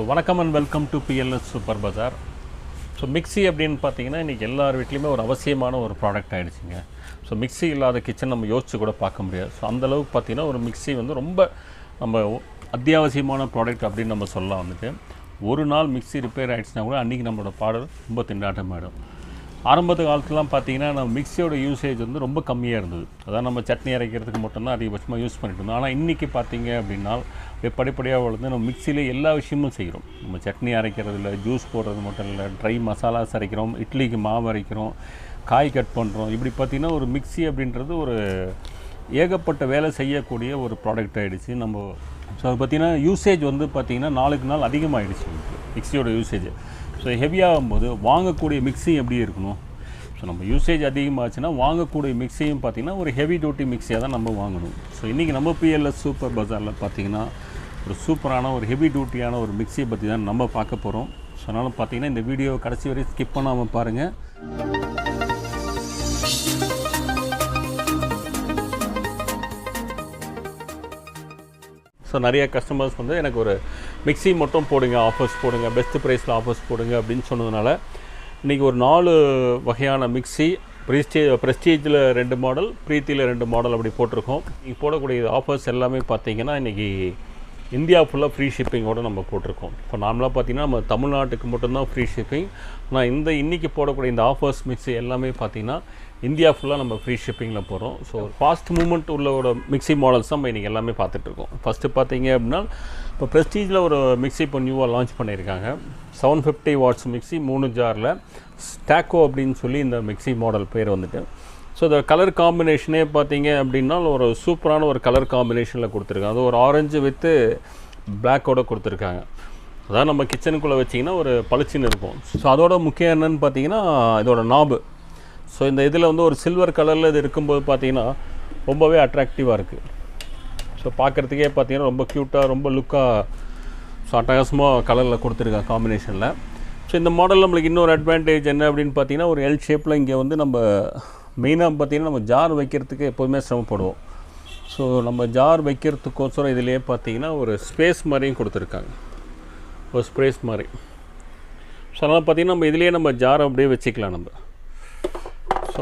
வணக்கம் and welcome to PLS super Bazaar. Mixie அப்படின்னு பார்த்தீங்கன்னா இன்றைக்கி எல்லார் வீட்லேயுமே ஒரு அவசியமான ஒரு ப்ராடக்ட் ஆகிடுச்சிங்க. மிக்ஸி இல்லாத கிச்சன் நம்ம யோசிச்சு கூட பார்க்க முடியாது. அந்தளவுக்கு பார்த்திங்கன்னா ஒரு மிக்ஸி ரொம்ப நம்ம அத்தியாவசியமான ப்ராடக்ட் அப்படின்னு நம்ம சொல்லலாம். ஒரு நாள் மிக்ஸி ரிப்பேர் ஆகிடுச்சுன்னா கூட அன்றைக்கி நம்மளோட பாடல் ரொம்ப திண்டாட்டம் ஆகிடும். ஆரம்பத்து காலத்துலாம் பார்த்திங்கன்னா நம்ம மிக்ஸியோட யூசேஜ் ரொம்ப கம்மியாக இருந்தது. அதான் நம்ம சட்னி அரைக்கிறதுக்கு மட்டும்தான் அதிகபட்சமாக யூஸ் பண்ணிட்டு இருந்தோம். ஆனால் இன்றைக்கி பார்த்திங்க அப்படின்னா படிப்படியாக வளர்ந்து நம்ம மிக்ஸியில் எல்லா விஷயமும் செய்கிறோம். நம்ம சட்னி அரைக்கிறதில்ல, ஜூஸ் போடுறது மட்டும் இல்லை, ட்ரை மசாலாஸ் அரைக்கிறோம், இட்லிக்கு மாவு அரைக்கிறோம், காய் கட் பண்ணுறோம். இப்படி பார்த்திங்கன்னா ஒரு மிக்ஸி அப்படின்றது ஒரு ஏகப்பட்ட வேலை செய்யக்கூடிய ஒரு ப்ராடக்ட் ஆகிடுச்சு. நம்ம அது பார்த்திங்கன்னா யூசேஜ் பார்த்திங்கன்னா நாளுக்கு நாள் அதிகமாகிடுச்சு மிக்ஸியோட யூசேஜ். ஹெவியாகும்போது வாங்கக்கூடிய மிக்ஸி எப்படி இருக்கணும்? நம்ம யூசேஜ் அதிகமாகச்சுன்னா வாங்கக்கூடிய மிக்ஸியும் பார்த்திங்கன்னா ஒரு ஹெவி டியூட்டி மிக்ஸியாக தான் நம்ம வாங்கணும். இன்றைக்கி நம்ம PLS சூப்பர் பஜாரில் பார்த்திங்கன்னா ஒரு சூப்பரான ஒரு ஹெவி டியூட்டியான ஒரு மிக்ஸியை பற்றி தான் நம்ம பார்க்க போகிறோம். அதனால் பார்த்திங்கன்னா இந்த வீடியோ கடைசி வரை ஸ்கிப் பண்ணாமல் பாருங்கள். நிறைய கஸ்டமர்ஸ் எனக்கு ஒரு மிக்ஸி மட்டும் போடுங்க, ஆஃபர்ஸ் போடுங்க, பெஸ்ட்டு ப்ரைஸில் ஆஃபர்ஸ் போடுங்க அப்படின்னு சொன்னதுனால இன்றைக்கி ஒரு 4 வகையான மிக்ஸி ப்ரெஸ்டீஜில் 2 மாடல், ப்ரீத்தியில் 2 மாடல் அப்படி போட்டிருக்கோம். இன்றைக்கி போடக்கூடிய ஆஃபர்ஸ் எல்லாமே பார்த்திங்கன்னா இன்றைக்கி இந்தியா ஃபுல்லாக ஃப்ரீ ஷிப்பிங்கோடு நம்ம போட்டிருக்கோம். இப்போ நார்மலாக பார்த்திங்கன்னா நம்ம தமிழ்நாட்டுக்கு மட்டும்தான் ஃப்ரீ ஷிப்பிங். ஆனால் இன்றைக்கி போடக்கூடிய இந்த ஆஃபர்ஸ் மிக்ஸி எல்லாமே பார்த்திங்கன்னா இந்தியா ஃபுல்லாக நம்ம ஃப்ரீ ஷிப்பிங்கில் போகிறோம். ஃபாஸ்ட் மூவ்மெண்ட் உள்ளோட மிக்ஸி மாடல்ஸ் நம்ம இன்றைக்கி எல்லாமே பார்த்துட்ருக்கோம். ஃபஸ்ட்டு பார்த்தீங்க அப்படின்னா இப்போ ப்ரெஸ்டீஜில் ஒரு மிக்ஸி இப்போ நியூவாக லான்ச் பண்ணியிருக்காங்க. 750 வாட்ஸ் மிக்ஸி 3 ஜாரில் ஸ்டாக்கோ அப்படின்னு சொல்லி இந்த மிக்ஸி மாடல் பேர் இந்த கலர் காம்பினேஷனே பார்த்தீங்க அப்படின்னா ஒரு சூப்பரான ஒரு கலர் காம்பினேஷனில் கொடுத்துருக்காங்க. அது ஒரு ஆரஞ்சு வித்து பிளாக்கோடு கொடுத்துருக்காங்க. அதான் நம்ம கிச்சனுக்குள்ளே வச்சிங்கன்னா ஒரு பளிச்சுன்னு இருக்கும். அதோட முக்கியம் என்னென்னு பார்த்தீங்கன்னா இதோட நாபு. இந்த இதில் ஒரு சில்வர் கலரில் இது இருக்கும்போது பார்த்திங்கன்னா ரொம்பவே அட்ராக்டிவாக இருக்குது. பார்க்குறதுக்கே பார்த்திங்கன்னா ரொம்ப க்யூட்டாக, ரொம்ப லுக்காக அட்டகாசமாக கலரில் கொடுத்துருக்காங்க காம்பினேஷனில். இந்த மாடல் நம்மளுக்கு இன்னொரு அட்வான்டேஜ் என்ன அப்படின்னு பார்த்தீங்கன்னா ஒரு எல் ஷேப்பில் இங்கே நம்ம மெயினாக பார்த்திங்கன்னா நம்ம ஜார் வைக்கிறதுக்கு எப்போதுமே சிரமப்படுவோம். நம்ம ஜார் வைக்கிறதுக்கோசரம் இதிலேயே பார்த்திங்கன்னா ஒரு ஸ்பேஸ் மாதிரியும் கொடுத்துருக்காங்க, ஒரு ஸ்பேஸ் மாதிரி. அதனால் பார்த்திங்கன்னா நம்ம இதிலேயே நம்ம ஜார் அப்படியே வச்சுக்கலாம்.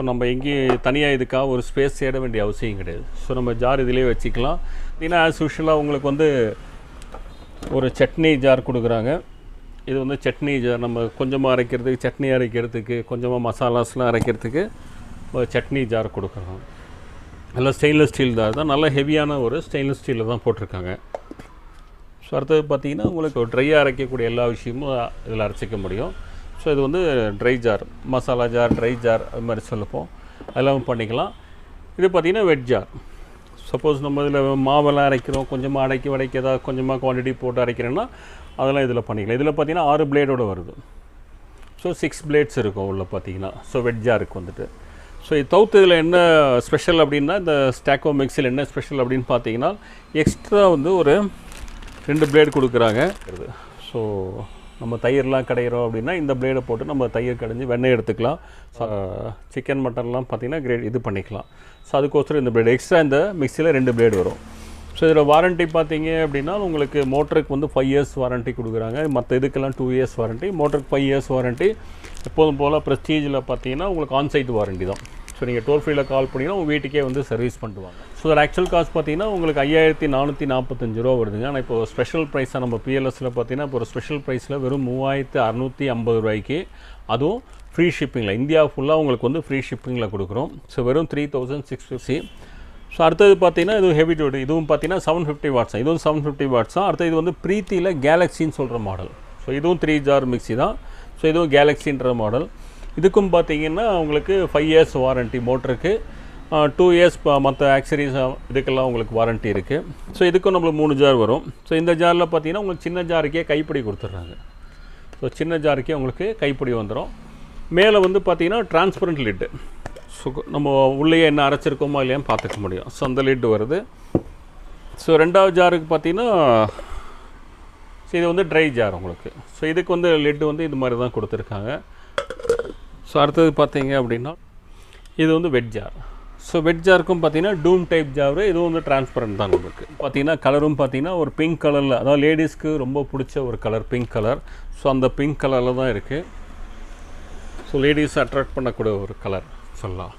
நம்ம எங்கேயும் தனியாக இதுக்காக ஒரு ஸ்பேஸ் தேட வேண்டிய அவசியம் கிடையாது. நம்ம ஜார் இதிலே வச்சுக்கலாம். ஏன்னா ஆஸ் யூஷுவலாக உங்களுக்கு ஒரு சட்னி ஜார் கொடுக்குறாங்க. இது சட்னி ஜார் நம்ம கொஞ்சமாக அரைக்கிறதுக்கு, சட்னி அரைக்கிறதுக்கு, கொஞ்சமாக மசாலாஸ்லாம் அரைக்கிறதுக்கு ஒரு சட்னி ஜார் கொடுக்குறோம். நல்லா ஸ்டெயின்லெஸ் ஸ்டீல் ஜார் தான், நல்லா ஹெவியான ஒரு ஸ்டெயின்லெஸ் ஸ்டீலில் தான் போட்டிருக்காங்க. அடுத்தது பார்த்திங்கன்னா உங்களுக்கு ட்ரையாக அரைக்கக்கூடிய எல்லா விஷயமும் இதில் அரைச்சிக்க முடியும். இது dry jar, masala jar, dry jar அது மாதிரி சொல்லப்போம் அதெல்லாம் பண்ணிக்கலாம். இது பார்த்திங்கன்னா வெட் ஜார். சப்போஸ் நம்ம இதில் மாவெல்லாம் அரைக்கிறோம், கொஞ்சமாக அடைக்க ஏதாவது கொஞ்சமாக குவான்டிட்டி போட்டு அரைக்கிறோன்னா அதெல்லாம் இதில் பண்ணிக்கலாம். இதில் பார்த்திங்கன்னா 6 பிளேடோடு வருது. 6 பிளேட்ஸ் இருக்கும் உள்ள பார்த்திங்கன்னா. வெட் ஜாருக்கு இது தவிர்த்து இதில் என்ன ஸ்பெஷல் அப்படின்னா இந்த ஸ்டாக்கோ மிக்ஸில் என்ன ஸ்பெஷல் அப்படின்னு பார்த்தீங்கன்னா எக்ஸ்ட்ரா ஒரு 2 பிளேடு கொடுக்குறாங்க. நம்ம தயிர்லாம் கடையிறோம் அப்படின்னா இந்த பிளேடை போட்டு நம்ம தயிர் கடைஞ்சி வெண்ணெய் எடுத்துக்கலாம். சிக்கன் மட்டன்லாம் பார்த்திங்கன்னா இது பண்ணிக்கலாம். அதுக்கோசரம் இந்த பிளேடு எக்ஸ்ட்ரா இந்த மிக்ஸியில் 2 பிளேடு வரும். இதில் வாரண்ட்டி பார்த்தீங்க அப்படின்னா உங்களுக்கு மோட்டருக்கு 5 இயர்ஸ் வாரண்ட்டி கொடுக்குறாங்க. மற்ற இதுக்கெல்லாம் 2 இயர்ஸ் வாரண்ட்டி, மோட்டருக்கு 5 இயர்ஸ் வாரண்ட்டி. எப்போதும் போல் ப்ரெஸ்டீஜில் பார்த்தீங்கன்னா உங்களுக்கு ஆன்சைட் வாரண்ட்டி தான். நீங்கள் டோல் ஃப்ரீயில் கால் பண்ணிங்கன்னா உங்கள் வீட்டுக்கே சர்வீஸ் பண்ணுவாங்க. அதோட ஆக்சுவல் காஸ்ட் பார்த்தீங்கன்னா உங்களுக்கு 5445 ரூபா வருதுங்க. ஆனால் இப்போ ஸ்பெஷல் ப்ரைஸாக நம்ம PLSயில் பார்த்தீங்கன்னா இப்போ ஒரு ஸ்பெஷல் ப்ரைஸில் வெறும் 3650 ரூபாய்க்கு, அதுவும் ஃப்ரீ ஷிப்பிங்கில் இந்தியா ஃபுல்லாக உங்களுக்கு ஃப்ரீ ஷிப்பிங்கில் கொடுக்குறோம். வெறும் 3650. அடுத்தது பார்த்தீங்கன்னா இது ஹெவி டியூட்டி. இதுவும் பார்த்தீங்கன்னா 750 வாட்ஸ், இதுவும் 750 வாட்ஸ் தான். அடுத்தது இது ப்ரீத்தியில் கேலக்ஸின்னு சொல்கிற மாடல். இதுவும் 3 ஜார் மிக்ஸி தான். இதுவும் கேலக்ஸின்ற மாடல். இதுக்கும் பார்த்திங்கன்னா உங்களுக்கு 5 இயர்ஸ் வாரண்ட்டி மோட்டருக்கு, 2 இயர்ஸ் மற்ற ஆக்சரிஸ் இதுக்கெல்லாம் உங்களுக்கு வாரண்ட்டி இருக்குது. இதுக்கும் நம்மளுக்கு 3 ஜார் வரும். இந்த ஜாரில் பார்த்திங்கன்னா உங்களுக்கு சின்ன ஜாருக்கே கைப்பிடி கொடுத்துட்றாங்க. சின்ன ஜாருக்கே உங்களுக்கு கைப்பிடி வந்துடும். மேலே பார்த்திங்கன்னா டிரான்ஸ்பரண்ட் லிட்டு. நம்ம உள்ளே என்ன அரைச்சிருக்கோமோ இல்லையான்னு பார்த்துக்க முடியும். அந்த லிட்டு வருது. ரெண்டாவது ஜாருக்கு பார்த்திங்கன்னா இது ட்ரை ஜார் உங்களுக்கு. இதுக்கு லிட்டு இது மாதிரி தான் கொடுத்துருக்காங்க. அடுத்தது பார்த்தீங்க அப்படின்னா இது வெட் ஜார். ஸோ வெட் ஜாருக்கும் பார்த்தீங்கன்னா டூம் டைப் ஜார், இதுவும் வந்து டிரான்ஸ்பரண்ட் தான் உங்களுக்கு. பார்த்தீங்கன்னா கலரும் பார்த்தீங்கன்னா ஒரு பிங்க் கலரில், அதாவது லேடிஸ்க்கு ரொம்ப பிடிச்ச ஒரு கலர் பிங்க் கலர். ஸோ அந்த பிங்க் கலரில் தான் இருக்குது. ஸோ லேடிஸ் அட்ராக்ட் பண்ணக்கூடிய ஒரு கலர் சொல்லலாம்.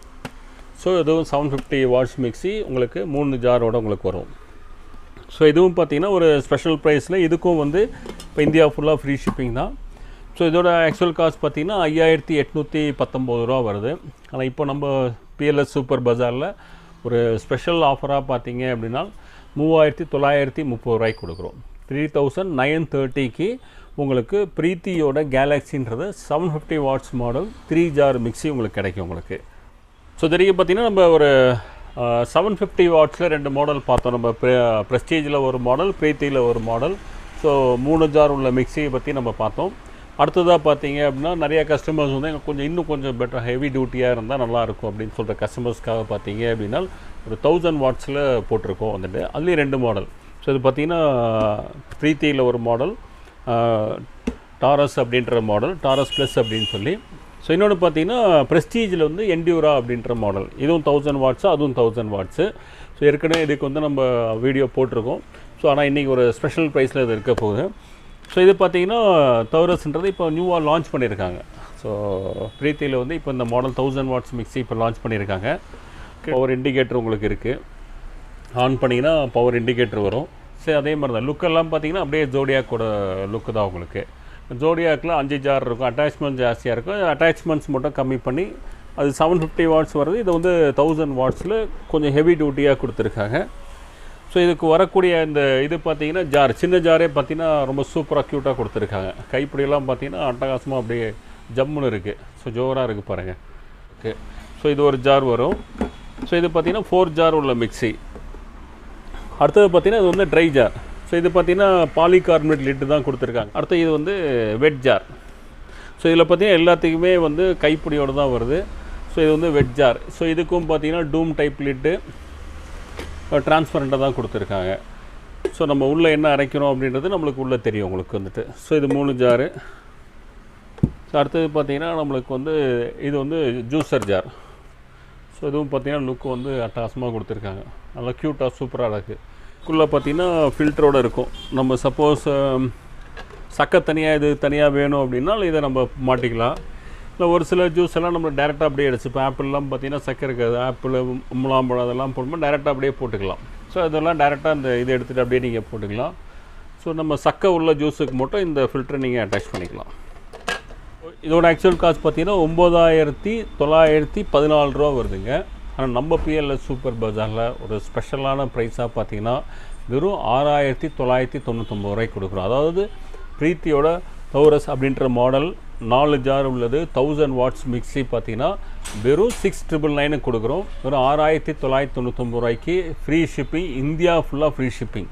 ஸோ இதுவும் 750 வாட்ஸ் மிக்ஸி உங்களுக்கு 3 ஜாரோட உங்களுக்கு வரும். ஸோ இதுவும் பார்த்தீங்கன்னா ஒரு ஸ்பெஷல் ப்ரைஸில், இதுக்கும் வந்து இப்போ இந்தியா ஃபுல்லாக ஃப்ரீ ஷிப்பிங் தான். ஸோ இதோட ஆக்சுவல் காஸ்ட் பார்த்தீங்கன்னா 5819 ரூபா வருது. ஆனால் இப்போ நம்ம பிஎல்எஸ் சூப்பர் பஜாரில் ஒரு ஸ்பெஷல் ஆஃபராக பார்த்தீங்க அப்படின்னா 3930 ரூபாய்க்கு கொடுக்குறோம். 3930க்கு உங்களுக்கு ப்ரீத்தியோட கேலக்ஸின்றது 750 வாட்ஸ் மாடல் 3 ஜார் மிக்ஸி உங்களுக்கு கிடைக்கும் உங்களுக்கு. ஸோ இதுக்கு பார்த்தீங்கன்னா நம்ம ஒரு 750 வாட்ஸில் 2 மாடல் பார்த்தோம். நம்ம ப்ரெஸ்டீஜில் ஒரு மாடல், ப்ரீத்தியில் ஒரு மாடல். ஸோ 3 ஜார் உள்ள மிக்ஸியை பற்றி நம்ம பார்த்தோம். அடுத்ததாக பார்த்தீங்க அப்படின்னா நிறையா கஸ்டமர்ஸ் வந்து எங்களுக்கு இன்னும் கொஞ்சம் பெட்டர் ஹெவி டியூட்டியாக இருந்தால் நல்லாயிருக்கும் அப்படின்னு சொல்கிற கஸ்டமர்ஸ்க்காக பார்த்தீங்க அப்படின்னா ஒரு 1000 வாட்ஸில் போட்டிருக்கோம் வந்துட்டு. அதுலேயும் 2 மாடல். ஸோ இது பார்த்திங்கன்னா ப்ரீத்தியில் ஒரு மாடல், டாரஸ் அப்படின்ற மாடல், டாரஸ் ப்ளஸ் அப்படின்னு சொல்லி. ஸோ இன்னொன்று பார்த்தீங்கன்னா ப்ரெஸ்டீஜில் வந்து என்டியூரா அப்படின்ற மாடல், இதுவும் 1000 வாட்ஸு, அதுவும் 1000 வாட்ஸு. ஸோ ஏற்கனவே இதுக்கு வந்து நம்ம வீடியோ போட்டிருக்கோம். ஸோ ஆனால் இன்றைக்கி ஒரு ஸ்பெஷல் ப்ரைஸில் இது இருக்க போகுது. ஸோ இது பார்த்தீங்கன்னா டவுரஸ்ன்றது இப்போ நியூவாக லான்ச் பண்ணியிருக்காங்க. ஸோ ப்ரீத்தியில் வந்து இப்போ இந்த மாடல் 1000 வாட்ஸ் மிக்ஸி இப்போ லான்ச் பண்ணியிருக்காங்க. பவர் இண்டிகேட்டர் உங்களுக்கு இருக்குது, ஆன் பண்ணிங்கன்னா பவர் இண்டிகேட்டர் வரும். சரி அதே மாதிரி தான் லுக்கெல்லாம் பார்த்தீங்கன்னா அப்படியே ஜோடியாக்கோட லுக்கு தான் உங்களுக்கு. ஜோடியாக்கில் 5 ஜார் இருக்கும், அட்டாச்மெண்ட் ஜாஸ்தியாக இருக்கும். அட்டாச்மெண்ட்ஸ் மட்டும் கம்மி பண்ணி அது 750 வாட்ஸ் வருது. இது வந்து 1000 வாட்ஸில் கொஞ்சம் ஹெவி டியூட்டியாக கொடுத்துருக்காங்க. ஸோ இதுக்கு வரக்கூடிய இந்த இது பார்த்தீங்கன்னா ஜார், சின்ன ஜாரே பார்த்தீங்கன்னா ரொம்ப சூப்பராக க்யூட்டாக கொடுத்துருக்காங்க. கைப்பிடியெல்லாம் பார்த்தீங்கன்னா அட்டகாசமாக அப்படியே ஜம்முன்னு இருக்குது. ஸோ ஜோராக இருக்குது பாருங்கள். ஓகே, ஸோ இது ஒரு ஜார் வரும். ஸோ இது பார்த்தீங்கன்னா 4 ஜார் உள்ள மிக்ஸி. அடுத்தது பார்த்தீங்கன்னா இது வந்து ட்ரை ஜார். ஸோ இது பார்த்தீங்கன்னா பாலிகார்பனேட் லிட்டு தான் கொடுத்துருக்காங்க. அடுத்து இது வந்து வெட் ஜார். ஸோ இதில் பார்த்தீங்கன்னா எல்லாத்துக்குமே வந்து கைப்பிடியோடு தான் வருது. ஸோ இது வந்து வெட் ஜார். ஸோ இதுக்கும் பார்த்தீங்கன்னா டூம் டைப் லிட்டு, டிரான்ஸ்பரண்ட்டாக தான் கொடுத்துருக்காங்க. ஸோ நம்ம உள்ளே என்ன அரைக்கிறோம் அப்படின்றது நம்மளுக்கு உள்ளே தெரியும் உங்களுக்கு வந்துட்டு. ஸோ இது 3 ஜாரு. ஸோ அடுத்தது பார்த்திங்கன்னா நம்மளுக்கு வந்து இது வந்து ஜூஸர் ஜார். ஸோ இதுவும் பார்த்திங்கன்னா லுக்கு வந்து அட்டகாசமாக கொடுத்துருக்காங்க, நல்லா க்யூட்டாக சூப்பராக இருக்குது. இதுக்குள்ளே பார்த்திங்கன்னா ஃபில்டரோடு இருக்கும். நம்ம சப்போஸ் சக்கை தனியாக இது தனியாக வேணும் அப்படின்னா இதை நம்ம மாட்டிக்கலாம். இல்லை ஒரு சில ஜூஸ் எல்லாம் நம்ம டேரெக்டாக அப்படியே அடிச்சு, இப்போ ஆப்பிள்லாம் பார்த்திங்கன்னா சக்கரை இருக்காது, ஆப்பிள் முலாம்பழம் அதெல்லாம் போடும்போது டேரெக்டாக அப்படியே போட்டுக்கலாம். ஸோ இதெல்லாம் டேரெக்டாக இந்த இதை எடுத்துகிட்டு அப்படியே நீங்கள் போட்டுக்கலாம். ஸோ நம்ம சக்கை உள்ள ஜூஸுக்கு மட்டும் இந்த ஃபில்டரை நீங்கள் அட்டாச் பண்ணிக்கலாம். இதோட ஆக்சுவல் காஸ்ட் பார்த்தீங்கன்னா 9914 ரூபா வருதுங்க. ஆனால் நம்ம பிஎல்எஸ் சூப்பர் பஜாரில் ஒரு ஸ்பெஷலான ப்ரைஸாக பார்த்தீங்கன்னா வெறும் 6999 ரூபாய்க்கு கொடுக்குறோம். அதாவது ப்ரீத்தியோட டவுரஸ் அப்படின்ற மாடல் 4 ஜார் உள்ளது 1000 வாட்ஸ் மிக்ஸி பார்த்தீங்கன்னா வெறும் 6999 கொடுக்குறோம். வெறும் 6999 ரூபாய்க்கு ஃப்ரீ ஷிப்பிங், இந்தியா ஃபுல்லாக ஃப்ரீ ஷிப்பிங்,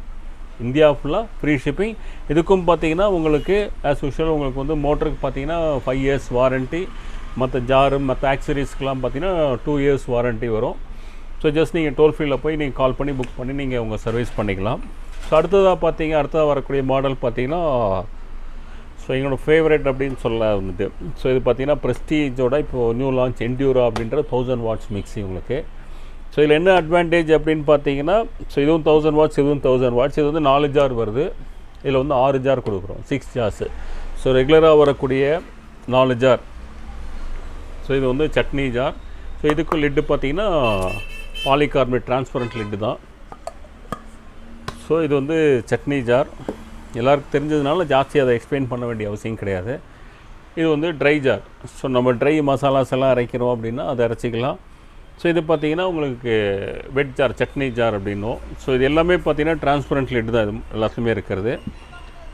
இந்தியா ஃபுல்லாக ஃப்ரீ ஷிப்பிங். இதுக்கும் பார்த்தீங்கன்னா உங்களுக்கு ஆஸ் யூஷுவல் உங்களுக்கு வந்து மோட்டருக்கு பார்த்தீங்கன்னா 5 இயர்ஸ் வாரண்ட்டி, மற்ற ஜாரு மற்ற ஆக்சரிஸ்க்கெலாம் பார்த்தீங்கன்னா 2 இயர்ஸ் வாரண்ட்டி வரும். ஸோ ஜஸ்ட் நீங்கள் டோல் ஃப்ரீயில் போய் நீங்கள் கால் பண்ணி புக் பண்ணி நீங்கள் உங்கள் சர்வீஸ் பண்ணிக்கலாம். ஸோ அடுத்ததாக வரக்கூடிய மாடல் பார்த்தீங்கன்னா ஸோ எங்களோட ஃபேவரட் அப்படின்னு சொல்ல வந்துட்டு. ஸோ இது பார்த்தீங்கன்னா ப்ரெஸ்டீஜோட இப்போது நியூ லான்ச் என்டியூரா அப்படின்ற 1000 வாட்ஸ் மிக்ஸி உங்களுக்கு. ஸோ இதில் என்ன அட்வான்டேஜ் அப்படின்னு பார்த்தீங்கன்னா, ஸோ இதுவும் 1000 வாட்ஸ், இதுவும் 1000 வாட்ஸ். இது வந்து 4 ஜார் வருது, இதில் வந்து 6 ஜார் கொடுக்குறோம், 6 ஜார்ஸு. ஸோ ரெகுலராக வரக்கூடிய 4 ஜார். ஸோ இது வந்து சட்னி ஜார். ஸோ இதுக்கும் லிட்டு பார்த்தீங்கன்னா பாலிகார்பனேட் டிரான்ஸ்பரண்ட் லிட்டு தான். ஸோ இது வந்து சட்னி ஜார், எல்லாருக்கும் தெரிஞ்சதுனால ஜாஸ்தி அதை எக்ஸ்பிளைன் பண்ண வேண்டிய அவசியம் கிடையாது. இது வந்து ட்ரை ஜார். ஸோ நம்ம ட்ரை மசாலாஸ் எல்லாம் அரைக்கிறோம் அப்படின்னா அதை அரைச்சிக்கலாம். ஸோ இது பார்த்திங்கன்னா உங்களுக்கு வெட் ஜார், சட்னி ஜார் அப்படின்னும். ஸோ இது எல்லாமே பார்த்திங்கன்னா டிரான்ஸ்பரண்ட் லிட் தான் இது எல்லாத்துலேயுமே இருக்கிறது.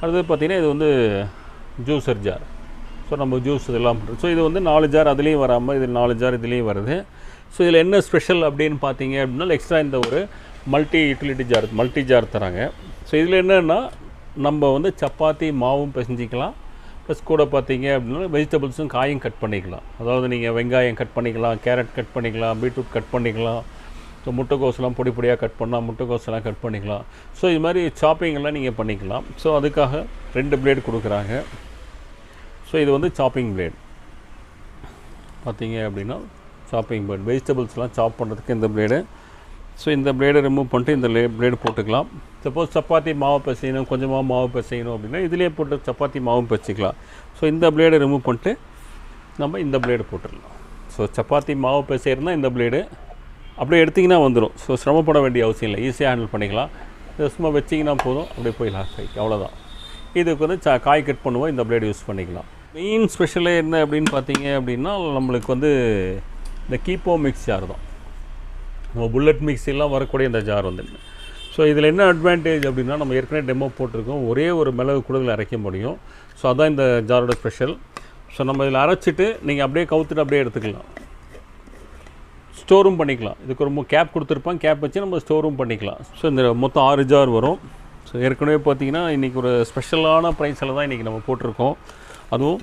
அடுத்தது பார்த்திங்கன்னா இது வந்து ஜூஸர் ஜார். ஸோ நம்ம ஜூஸ் இதெல்லாம் பண்ணுறோம். ஸோ இது வந்து 4 ஜார் அதுலேயும் வராமல் இது 4 ஜார் இதுலேயும் வருது. ஸோ இதில் என்ன ஸ்பெஷல் அப்படின்னு பார்த்தீங்க அப்படின்னா எக்ஸ்ட்ரா இந்த ஒரு multi utility jar, multi jar தராங்க. ஸோ இதில் என்னென்னா நம்ம வந்து சப்பாத்தி மாவும் பிசைஞ்சிக்கலாம், ப்ளஸ் கூட பார்த்தீங்க அப்படின்னா வெஜிடபிள்ஸும் காயும் கட் பண்ணிக்கலாம். அதாவது நீங்கள் வெங்காயம் கட் பண்ணிக்கலாம், கேரட் கட் பண்ணிக்கலாம், பீட்ரூட் கட் பண்ணிக்கலாம். ஸோ முட்டைக்கோஸ்லாம் பொடி பொடியாக கட் பண்ணால் முட்டைக்கோஸ்லாம் கட் பண்ணிக்கலாம். ஸோ இது மாதிரி சாப்பிங்கெல்லாம் நீங்கள் பண்ணிக்கலாம். ஸோ அதுக்காக 2 பிளேட் கொடுக்குறாங்க. ஸோ இது வந்து சாப்பிங் பிளேட் பார்த்தீங்க அப்படின்னா. ஸோ சாப்பிங் போர்டு, வெஜிடபிள்ஸ்லாம் சாப் பண்ணுறதுக்கு இந்த பிளேடு. ஸோ இந்த பிளேடை ரிமூவ் பண்ணிட்டு இந்த பிளேடு போட்டுக்கலாம். சப்போஸ் சப்பாத்தி மாவு பிசையணும், கொஞ்சமாக மாவு பிசையணும் அப்படின்னா இதிலே போட்டு சப்பாத்தி மாவும் பிசைக்கலாம். ஸோ இந்த பிளேடை ரிமூவ் பண்ணிட்டு நம்ம இந்த பிளேடு போட்டுடலாம். ஸோ சப்பாத்தி மாவு பிசைறதுனா இந்த பிளேடு அப்படியே எடுத்திங்கன்னா வந்துடும். ஸோ சிரமப்பட வேண்டிய அவசியம் இல்லை, ஈஸியாக ஹேண்டில் பண்ணிக்கலாம். சும்மா வச்சிங்கன்னா போதும், அப்படியே போய் லாஸ்ட் ஆகிக்கு, அவ்வளோதான். இதுக்கு வந்து காய் கட் பண்ணுவோம், இந்த பிளேடு யூஸ் பண்ணிக்கலாம். மெயின் ஸ்பெஷலே என்ன அப்படின்னு பார்த்தீங்க அப்படின்னா நம்மளுக்கு வந்து இந்த கீப்போ மிக்ஸ் ஜார் தான். நம்ம புல்லட் மிக்ஸிலாம் வரக்கூடிய இந்த ஜார் வந்து. ஸோ இதில் என்ன அட்வான்டேஜ் அப்படின்னா நம்ம ஏற்கனவே டெமோ போட்டிருக்கோம், ஒரே ஒரு மிளகு கூட இதில் அரைக்க முடியும். ஸோ அதான் இந்த ஜாரோட ஸ்பெஷல். ஸோ நம்ம இதில் அரைச்சிட்டு நீங்கள் அப்படியே கவுத்துட்டு அப்படியே எடுத்துக்கலாம், ஸ்டோரும் பண்ணிக்கலாம். இதுக்கு ஒரு கேப் கொடுத்துருப்பாங்க, கேப் வச்சு நம்ம ஸ்டோரும் பண்ணிக்கலாம். ஸோ இந்த மொத்தம் 6 ஜார் வரும். ஸோ ஏற்கனவே பார்த்திங்கன்னா இன்றைக்கி ஒரு ஸ்பெஷலான ப்ரைஸில் தான் இன்றைக்கி நம்ம போட்டிருக்கோம். அதுவும்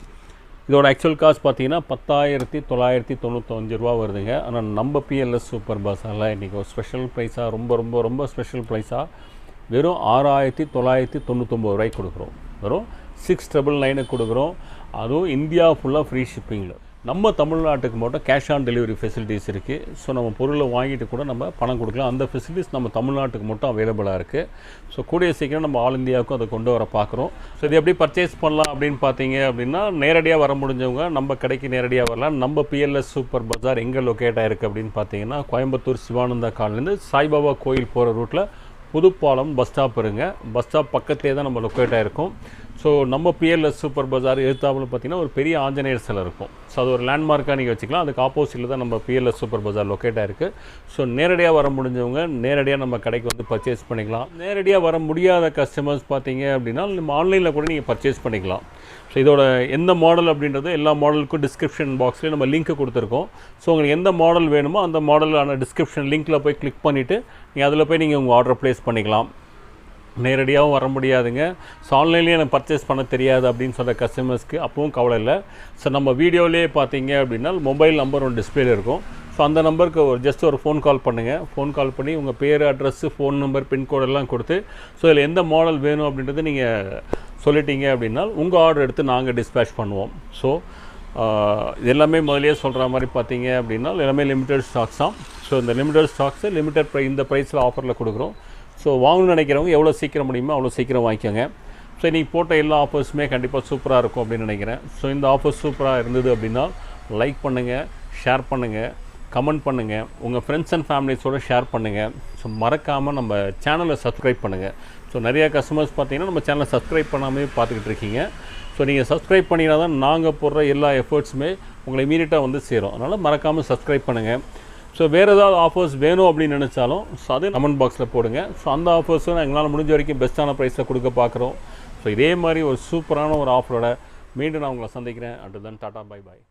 இதோட ஆக்சுவல் காஸ்ட் பார்த்தீங்கன்னா 10,995 ரூபா வருதுங்க. ஆனால் நம்ம பிஎல்எஸ் சூப்பர் பஸாரில் இன்றைக்கி ஒரு ஸ்பெஷல் ப்ரைஸாக ரொம்ப ரொம்ப ரொம்ப ஸ்பெஷல் ப்ரைஸாக வெறும் 6,999 ரூபாய்க்கு கொடுக்குறோம். வெறும் 699 கொடுக்குறோம். அதுவும் இந்தியா ஃபுல்லாக ஃப்ரீ ஷிப்பிங்கில். நம்ம தமிழ்நாட்டுக்கு மட்டும் கேஷ் ஆன் டெலிவரி ஃபெசிலிட்டிஸ் இருக்குது. ஸோ நம்ம பொருளை வாங்கிட்டு கூட நம்ம பணம் கொடுக்கலாம். அந்த ஃபெசிலிட்டிஸ் நம்ம தமிழ்நாட்டுக்கு மட்டும் அவைலபிளாக இருக்குது. ஸோ கூடிய சீக்கிரம் நம்ம ஆல் இந்தியாவுக்கும் அதை கொண்டு வர பார்க்குறோம். ஸோ இது எப்படி பர்ச்சேஸ் பண்ணலாம் அப்படின்னு பார்த்தீங்க அப்படின்னா நேரடியாக வர முடிஞ்சவங்க நம்ம கடைக்கு நேரடியாக வரலாம். நம்ம பிஎல்எஸ் சூப்பர் பஜார் எங்கே லொக்கேட் ஆகிருக்கு அப்படின்னு பார்த்தீங்கன்னா கோயம்புத்தூர் சிவானந்தா காலனிலேருந்து சாய்பாபா கோயில் போகிற ரூட்டில் புதுப்பாலம் பஸ் ஸ்டாப் இருங்க. பஸ் ஸ்டாப் பக்கத்துலேயே தான் நம்ம லொக்கேட் ஆகிருக்கோம். ஸோ நம்ம பிஎல்எஸ் சூப்பர் பஜார் எதிர்த்தாப்புல பார்த்திங்கன்னா ஒரு பெரிய ஆஞ்சநேயர் சிலை இருக்கும். ஸோ அது ஒரு லேண்ட்மார்க்காக நீங்கள் வச்சுக்கலாம். அதுக்கு ஆப்போசிட்டில் தான் நம்ம பிஎல்எஸ் சூப்பர் பஜார் லொக்கேட் ஆகிருக்கு. ஸோ நேரடியாக வர முடிஞ்சவங்க நேரடியாக நம்ம கடைக்கு வந்து பர்ச்சேஸ் பண்ணிக்கலாம். நேரடியாக வர முடியாத கஸ்டமர்ஸ் பார்த்தீங்க அப்படின்னா நம்ம ஆன்லைனில் கூட நீங்கள் பர்ச்சேஸ் பண்ணிக்கலாம். ஸோ இதோட எந்த மாடல் அப்படின்றது எல்லா மாடலுக்கும் டிஸ்கிரிப்ஷன் பாக்ஸ்லேயே நம்ம லிங்க் கொடுத்துருக்கோம். ஸோ உங்களுக்கு எந்த மாடல் வேணுமோ அந்த மாடலான டிஸ்கிரிப்ஷன் லிங்க்கில் போய் கிளிக் பண்ணிவிட்டு நீங்கள் அதில் போய் நீங்கள் உங்கள் ஆர்டர் ப்ளேஸ் பண்ணிக்கலாம். நேரடியாகவும் வர முடியாதுங்க. ஸோ ஆன்லைன்லேயே எனக்கு பர்ச்சேஸ் பண்ண தெரியாது அப்படின்னு சொல்கிற கஸ்டமர்ஸ்க்கு அப்பவும் கவலை இல்லை. ஸோ நம்ம வீடியோலேயே பார்த்தீங்க அப்படின்னா மொபைல் நம்பர் ஒன்று டிஸ்பிளேல இருக்கும். ஸோ அந்த நம்பருக்கு ஜஸ்ட் ஒரு ஃபோன் கால் பண்ணுங்கள். ஃபோன் கால் பண்ணி உங்கள் பேர், அட்ரஸ்ஸு, ஃபோன் நம்பர், பின்கோட் எல்லாம் கொடுத்து ஸோ இதில் எந்த மாடல் வேணும் அப்படின்றது நீங்கள் சொல்லிட்டீங்க அப்படின்னா உங்கள் ஆர்டர் எடுத்து நாங்கள் டிஸ்பேச் பண்ணுவோம். ஸோ இது எல்லாமே முதலே சொல்கிற மாதிரி பார்த்தீங்க அப்படின்னா எல்லாமே லிமிடெட் ஸ்டாக்ஸ் தான். ஸோ இந்த லிமிடெட் ஸ்டாக்ஸு இந்த ப்ரைஸில் ஆஃபரில் கொடுக்குறோம். ஸோ வாங்கணும்னு நினைக்கிறவங்க எவ்வளோ சீக்கிரம் முடியுமோ அவ்வளோ சீக்கிரம் வாங்கிக்கோங்க. ஸோ இன்றைக்கி போட்ட எல்லா ஆஃபர்ஸுமே கண்டிப்பாக சூப்பராக இருக்கும் அப்படின்னு நினைக்கிறேன். ஸோ இந்த ஆஃபர் சூப்பராக இருந்தது அப்படின்னா லைக் பண்ணுங்கள், ஷேர் பண்ணுங்கள், கமெண்ட் பண்ணுங்கள், உங்கள் ஃப்ரெண்ட்ஸ் அண்ட் ஃபேமிலிஸோடு ஷேர் பண்ணுங்கள். ஸோ மறக்காமல் நம்ம சேனலை சப்ஸ்கிரைப் பண்ணுங்கள். ஸோ நிறையா கஸ்டமர்ஸ் பார்த்தீங்கன்னா நம்ம சேனலை சப்ஸ்கிரைப் பண்ணாமே பார்த்துக்கிட்டு இருக்கீங்க. ஸோ நீங்கள் சப்ஸ்கிரைப் பண்ணினா தான் நாங்கள் போடுற எல்லா எஃபர்ட்ஸுமே உங்களை இமீடியட்டாக வந்து சேரும். அதனால் மறக்காமல் சப்ஸ்கிரைப் பண்ணுங்கள். ஸோ வேறு ஏதாவது ஆஃபர்ஸ் வேணும் அப்படின்னு நினச்சாலும் ஸோ அது கமெண்ட் பாக்ஸில் போடுங்க. ஸோ அந்த ஆஃபர்ஸும் எங்களால் முடிஞ்ச வரைக்கும் பெஸ்ட்டான ப்ரைஸில் கொடுக்க பார்க்குறோம். ஸோ இதே மாதிரி ஒரு சூப்பரான ஒரு ஆஃபரோட மீண்டும் நான் உங்களை சந்திக்கிறேன். And then tata, bye bye.